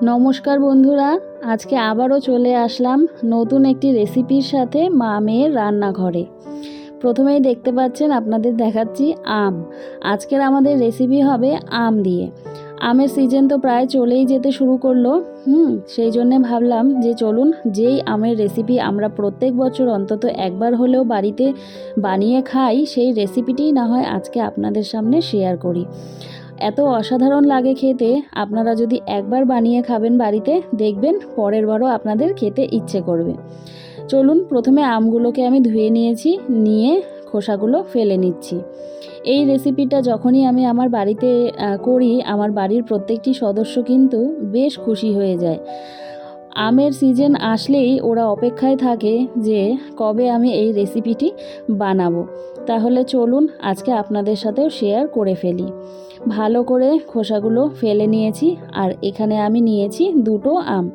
নমস্কার বন্ধুরা, আজকে আবারও চলে আসলাম নতুন একটি রেসিপির সাথে মা মেয়ের রান্নাঘরে। প্রথমেই দেখতে পাচ্ছেন আপনাদের দেখাচ্ছি আম। আজকের আমাদের রেসিপি হবে আম দিয়ে। আমের সিজন তো প্রায় চলেই যেতে শুরু করলো। সেই জন্যে ভাবলাম যে চলুন যেই আমের রেসিপি আমরা প্রত্যেক বছর অন্তত একবার হলেও বাড়িতে বানিয়ে খাই, সেই রেসিপিটিই না হয় আজকে আপনাদের সামনে শেয়ার করি। এত অসাধারণ লাগে খেতে, আপনারা যদি একবার বানিয়ে খাবেন বাড়িতে, দেখবেন পরের বারও আপনাদের খেতে ইচ্ছে করবে। চলুন, প্রথমে আমগুলোকে আমি ধুয়ে নিয়েছি, নিয়ে খোসাগুলো ফেলে নিচ্ছি। এই রেসিপিটা যখনই আমি আমার বাড়িতে করি, আমার বাড়ির প্রত্যেকটি সদস্য কিন্তু বেশ খুশি হয়ে যায়। আমের সিজন আসলেই ওরা অপেক্ষায় থাকে যে কবে আমি এই রেসিপিটি বানাবো। তাহলে চলুন আজকে আপনাদের সাথেও শেয়ার করে ফেলি। ভালো করে খোসাগুলো ফেলে নিয়েছি, আর এখানে আমি নিয়েছি দুটো আম।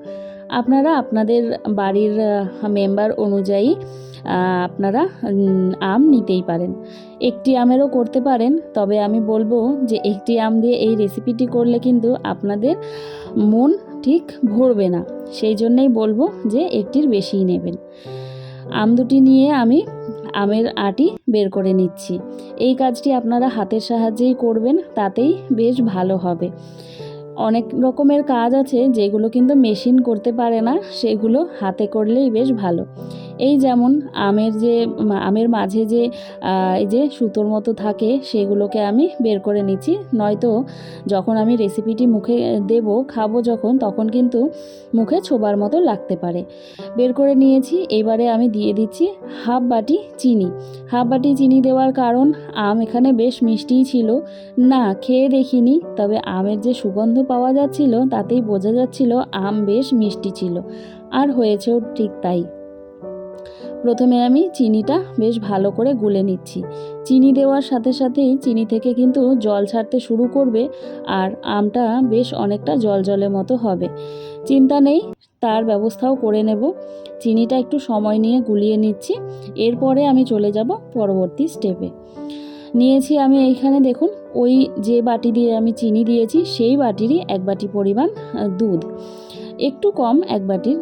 আপনারা আপনাদের বাড়ির মেম্বার অনুযায়ী আপনারা আম নিতেই পারেন। একটি আমেরও করতে পারেন, তবে আমি বলবো যে একটি আম দিয়ে এই রেসিপিটি করলে কিন্তু আপনাদের মন ঠিক ভরবে না। সেই জন্যেই বলবো যে একটির বেশিই নেবেন। আম দুটি নিয়ে আমি আমের আটি বের করে নিচ্ছি। এই কাজটি আপনারা হাতের সাহায্যেই করবেন, তাতেই বেশ ভালো হবে। অনেক রকমের কাজ আছে যেগুলো কিন্তু মেশিন করতে পারে না, সেগুলো হাতে করলেই বেশ ভালো। এই যেমন আমের মাঝে যে এই যে সুতোর মতো থাকে, সেগুলোকে আমি বের করে নিচ্ছি, নয়তো যখন আমি রেসিপিটি মুখে দেব, খাবো যখন, তখন কিন্তু মুখে ছোবার মতো লাগতে পারে। বের করে নিয়েছি। এবারে আমি দিয়ে দিচ্ছি হাফ বাটি চিনি। হাফ বাটি চিনি দেওয়ার কারণ, আম এখানে বেশ মিষ্টিই ছিল না, খেয়ে দেখিনি, তবে আমের যে সুগন্ধ পাওয়া যাচ্ছিল তাতেই বোঝা যাচ্ছিল আম বেশ মিষ্টি ছিল, আর হয়েছেও ঠিক তাই। প্রথমে আমি চিনিটা বেশ ভালো করে গুলে নিচ্ছি। চিনি দেওয়ার সাথে সাথেই চিনি থেকে কিন্তু জল ছাড়তে শুরু করবে, আর আমটা বেশ অনেকটা জলজলের মতো হবে। চিন্তা নেই, তার ব্যবস্থাও করে নেব। চিনিটা একটু সময় নিয়ে গুলিয়ে নিচ্ছি। এরপরে আমি চলে যাব পরবর্তী স্টেপে। নিয়েছি আমি এইখানে দেখুন, ওই যে বাটি দিয়ে আমি চিনি দিয়েছি সেই বাটিরই এক বাটি পরিমাণ দুধ, একটু কম এক বাটির।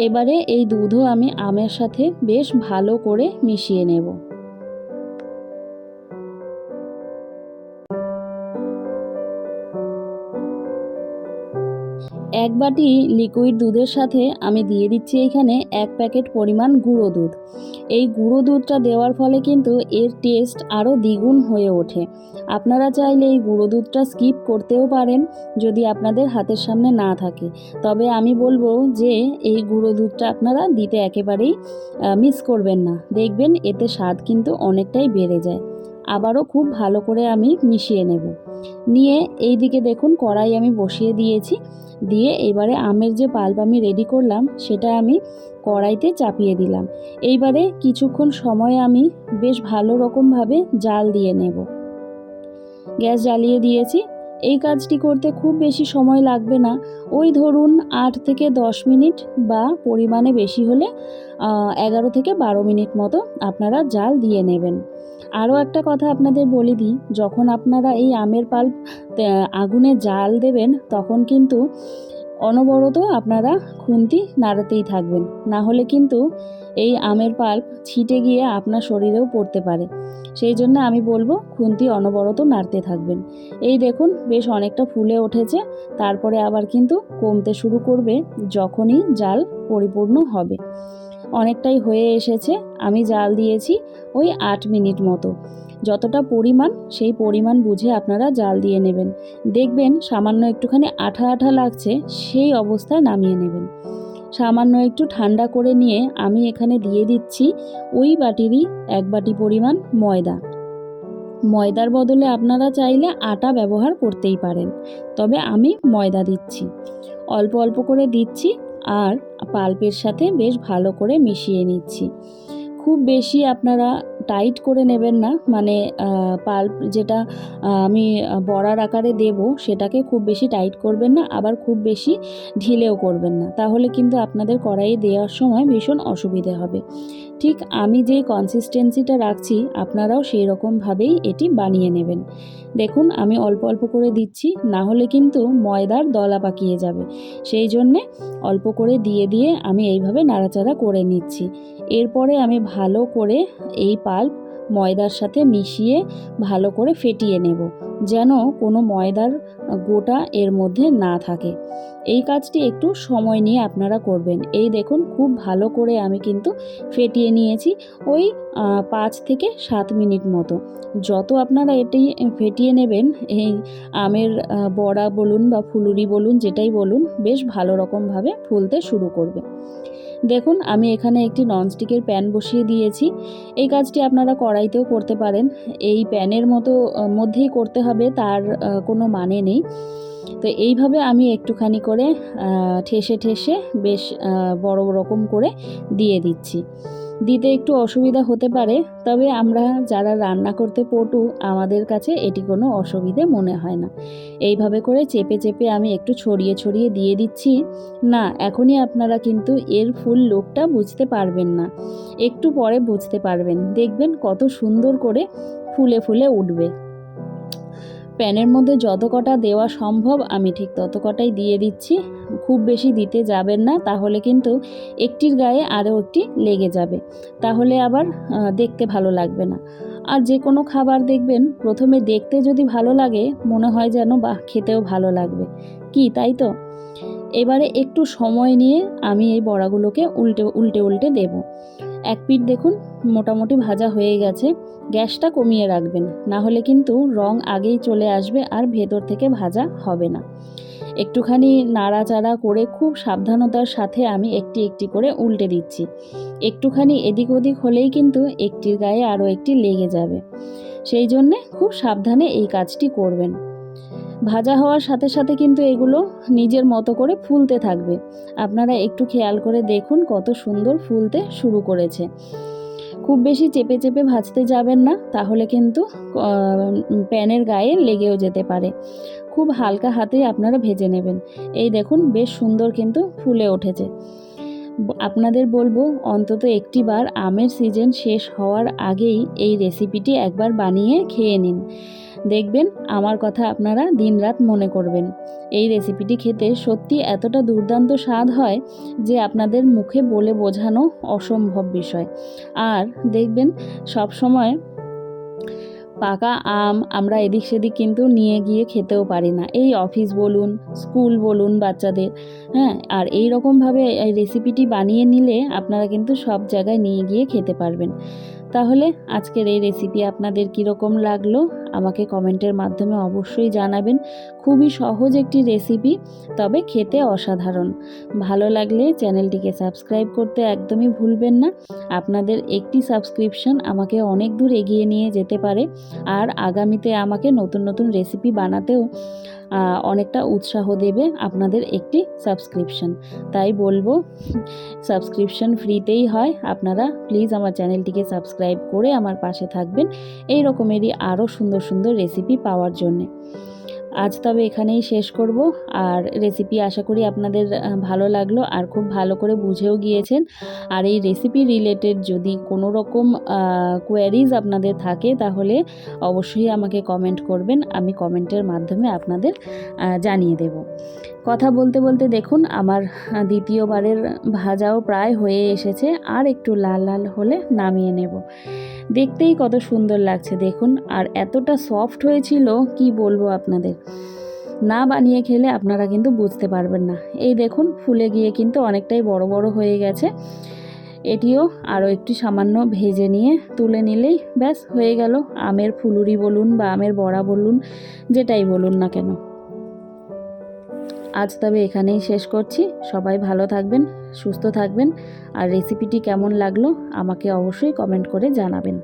এবারে এই দুধও আমি আমের সাথে বেশ ভালো করে মিশিয়ে নেব। এক বাটি লিকুইড দুধের সাথে আমি দিয়ে দিচ্ছি এইখানে 1 প্যাকেট পরিমাণ গুঁড়ো দুধ। এই গুঁড়ো দুধটা দেওয়ার ফলে কিন্তু এর টেস্ট আরও দ্বিগুণ হয়ে ওঠে। আপনারা চাইলে এই গুঁড়ো দুধটা স্কিপ করতেও পারেন যদি আপনাদের হাতের সামনে না থাকে, তবে আমি বলবো যে এই গুঁড়ো দুধটা আপনারা দিতে একেবারেই মিস করবেন না। দেখবেন এতে স্বাদ কিন্তু অনেকটাই বেড়ে যায়। আবারও খুব ভালো করে আমি মিশিয়ে নেব। নিয়ে এই দিকে দেখুন কড়াই আমি বসিয়ে দিয়েছি। দিয়ে এবারে আমের যে পাল্প আমি রেডি করলাম সেটা আমি কড়াইতে চাপিয়ে দিলাম। এইবারে কিছুক্ষণ সময় আমি বেশ ভালো রকমভাবে জাল দিয়ে নেব। গ্যাস জ্বালিয়ে দিয়েছি। এই কাজটি করতে খুব বেশি সময় লাগবে না, ওই ধরুন 8 থেকে 10 মিনিট, বা পরিমাণে বেশি হলে 11 থেকে 12 মিনিট মতো আপনারা জাল দিয়ে নেবেন। আরও একটা কথা আপনাদের বলে দিই, যখন আপনারা এই আমের পাল্প আগুনে জাল দেবেন, তখন কিন্তু অনবরত আপনারা খুন্তি নাড়াতেই থাকবেন, না হলে কিন্তু এই আমের পাল্প ছিটে গিয়ে আপনার শরীরেও পড়তে পারে। সেই জন্য আমি বলবো খুন্তি অনবরত নাড়তে থাকবেন। এই দেখুন বেশ অনেকটা ফুলে উঠেছে, তারপরে আবার কিন্তু কমতে শুরু করবে যখনই জাল পরিপূর্ণ হবে। অনেকটাই হয়ে এসেছে। আমি জাল দিয়েছি ওই 8 মিনিট মতো। যতটা পরিমাণ, সেই পরিমাণ বুঝে আপনারা জাল দিয়ে নেবেন। দেখবেন সামান্য একটুখানি আঠা আঠা লাগছে, সেই অবস্থায় নামিয়ে নেবেন। সামান্য একটু ঠান্ডা করে নিয়ে আমি এখানে দিয়ে দিচ্ছি ওই বাটিরই 1 বাটি পরিমাণ ময়দা। ময়দার বদলে আপনারা চাইলে আটা ব্যবহার করতেই পারেন, তবে আমি ময়দা দিচ্ছি। অল্প অল্প করে দিচ্ছি, আর পাল্পের সাথে বেশ ভালো করে মিশিয়ে নিচ্ছি। খুব বেশি আপনারা টাইট করে নেবেন না, মানে পাল্প যেটা আমি বড়ার আকারে দেব সেটাকে খুব বেশি টাইট করবেন না, আবার খুব বেশি ঢিলেও করবেন না, তাহলে কিন্তু আপনাদের কড়াইয়ে দেওয়ার সময় ভীষণ অসুবিধে হবে। ঠিক আমি যে কনসিস্টেন্সিটা রাখছি আপনারাও সেই রকমভাবেই এটি বানিয়ে নেবেন। দেখুন আমি অল্প অল্প করে দিচ্ছি, না হলে কিন্তু ময়দার দলা পাকিয়ে যাবে, সেই জন্যে অল্প করে দিয়ে দিয়ে আমি এইভাবে নাড়াচাড়া করে নিচ্ছি। এরপরে আমি ভালো করে এই পাল্প ময়দার সাথে মিশিয়ে ভালো করে ফেটিয়ে নেব, যেন কোনো ময়দার গোটা এর মধ্যে না থাকে। এই কাজটি একটু সময় নিয়ে আপনারা করবেন। এই দেখুন খুব ভালো করে আমি কিন্তু ফেটিয়ে নিয়েছি, ওই 5 থেকে 7 মিনিট মতো। যত আপনারা এটি ফেটিয়ে নেবেন, এই আমের বড়া বলুন বা ফুলুরি বলুন, যেটাই বলুন, বেশ ভালো রকমভাবে ফুলতে শুরু করবে। দেখুন আমি এখানে একটি ননস্টিকের প্যান বসিয়ে দিয়েছি। এই কাজটি আপনারা কড়াইতেও করতে পারেন, এই প্যানের মধ্যেই করতে হবে তার কোনো মানে নেই। তো এইভাবে আমি একটুখানি করে ঠেসে ঠেসে বেশ বড় রকম করে দিয়ে দিচ্ছি। দিতে একটু অসুবিধা হতে পারে, তবে আমরা যারা রান্না করতে পটু আমাদের কাছে এটি কোনো অসুবিধে মনে হয় না। এইভাবে করে চেপে চেপে আমি একটু ছড়িয়ে ছড়িয়ে দিয়ে দিচ্ছি। না, এখনই আপনারা কিন্তু এর ফুল লুকটা বুঝতে পারবেন না, একটু পরে বুঝতে পারবেন, দেখবেন কত সুন্দর করে ফুলে ফুলে উঠবে। প্যানের মধ্যে যত কটা দেওয়া সম্ভব আমি ঠিক তত কটাই দিয়ে দিচ্ছি, খুব বেশি দিতে যাবেন না, তাহলে কিন্তু একটির গায়ে আরও একটি লেগে যাবে, তাহলে আবার দেখতে ভালো লাগবে না। আর যে কোনো খাবার দেখবেন প্রথমে দেখতে যদি ভালো লাগে মনে হয় যেন বাহ খেতেও ভালো লাগবে, কি তাই তো? এবারে একটু সময় নিয়ে আমি এই বড়াগুলোকে উল্টে উল্টে উল্টে দেব। এক পিঠ দেখুন মোটামুটি ভাজা হয়ে গেছে, গ্যাসটা কমিয়ে রাখবেন, না হলে কিন্তু রং আগেই চলে আসবে আর ভেতর থেকে ভাজা হবে না। একটুখানি নাড়াচাড়া করে খুব সাবধানতার সাথে আমি একটি একটি করে উল্টে দিচ্ছি। একটুখানি এদিক ওদিক হলেই কিন্তু একটির গায়ে আরও একটি লেগে যাবে, সেই জন্যে খুব সাবধানে এই কাজটি করবেন। ভাজা হওয়ার সাথে সাথে কিন্তু এগুলো নিজের মতো করে ফুলতে থাকবে, আপনারা একটু খেয়াল করে দেখুন কত সুন্দর ফুলতে শুরু করেছে। খুব বেশি চেপে চেপে ভাজতে যাবেন না, তাহলে কিন্তু প্যানের গায়ে লেগেও যেতে পারে। খুব হালকা হাতেই আপনারা ভেজে নেবেন। এই দেখুন বেশ সুন্দর কিন্তু ফুলে উঠেছে। আপনাদের বলবো অন্তত একটি বার আমের সিজন শেষ হওয়ার আগেই এই রেসিপিটি একবার বানিয়ে খেয়ে নিন, দেখবেন আমার কথা আপনারা দিনরাত মনে করবেন। এই রেসিপিটি খেতে সত্যি এতটা দুর্দান্ত স্বাদ হয় যে আপনাদের মুখে বলে বোঝানো অসম্ভব বিষয়। আর দেখবেন সব সময় পাকা আম আমরা এদিক সেদিক কিন্তু নিয়ে গিয়ে খেতেও পারি না, এই অফিস বলুন স্কুল বলুন বাচ্চাদের, হ্যাঁ, আর এই রকমভাবে এই রেসিপিটি বানিয়ে নিলে আপনারা কিন্তু সব জায়গায় নিয়ে গিয়ে খেতে পারবেন। তাহলে আজকের এই রেসিপি আপনাদের কীরকম লাগলো আমাকে কমেন্টের মাধ্যমে অবশ্যই জানাবেন। খুবই সহজ একটি রেসিপি, তবে খেতে অসাধারণ। ভালো লাগলে চ্যানেলটিকে সাবস্ক্রাইব করতে একদমই ভুলবেন না। আপনাদের একটি সাবস্ক্রিপশন আমাকে অনেক দূর এগিয়ে নিয়ে যেতে পারে, আর আগামীতে আমাকে নতুন নতুন রেসিপি বানাতেও অনেকটা উৎসাহ দেবে আপনাদের একটি সাবস্ক্রিপশন। তাই বলবো সাবস্ক্রিপশন ফ্রিতেই হয়, আপনারা প্লিজ আমার চ্যানেলটিকে সাবস্ক্রাইব করে আমার পাশে থাকবেন এই রকমেরই আরও সুন্দর সুন্দর রেসিপি পাওয়ার জন্যে। আজ তবে এখানেই শেষ করব। আর রেসিপি আশা করি আপনাদের ভালো লাগলো আর খুব ভালো করে বুঝেও গিয়েছেন। আর এই রেসিপি রিলেটেড যদি কোনো রকম কোয়ারিজ আপনাদের থাকে তাহলে অবশ্যই আমাকে কমেন্ট করবেন, আমি কমেন্টের মাধ্যমে আপনাদের জানিয়ে দেব। কথা বলতে বলতে দেখুন আমার দ্বিতীয়বারের ভাজাও প্রায় হয়ে এসেছে, আর একটু লাল লাল হলে নামিয়ে নেব। দেখতেই কত সুন্দর লাগছে দেখুন, আর এতটা সফট হয়েছিল কি বলবো আপনাদের, না বানিয়ে খেলে আপনারা কিন্তু বুঝতে পারবেন না। এই দেখুন ফুলে গিয়ে কিন্তু অনেকটাই বড় বড় হয়ে গেছে। এটিও আরও একটু সামান্য ভেজে নিয়ে তুলে নিলেই ব্যাস হয়ে গেল আমের ফুলুরি বলুন বা আমের বড়া বলুন, যেটাই বলুন না কেন। আজ তবে এখানেই শেষ করছি। সবাই ভালো থাকবেন, সুস্থ থাকবেন, আর রেসিপিটি কেমন লাগলো আমাকে অবশ্যই কমেন্ট করে জানাবেন।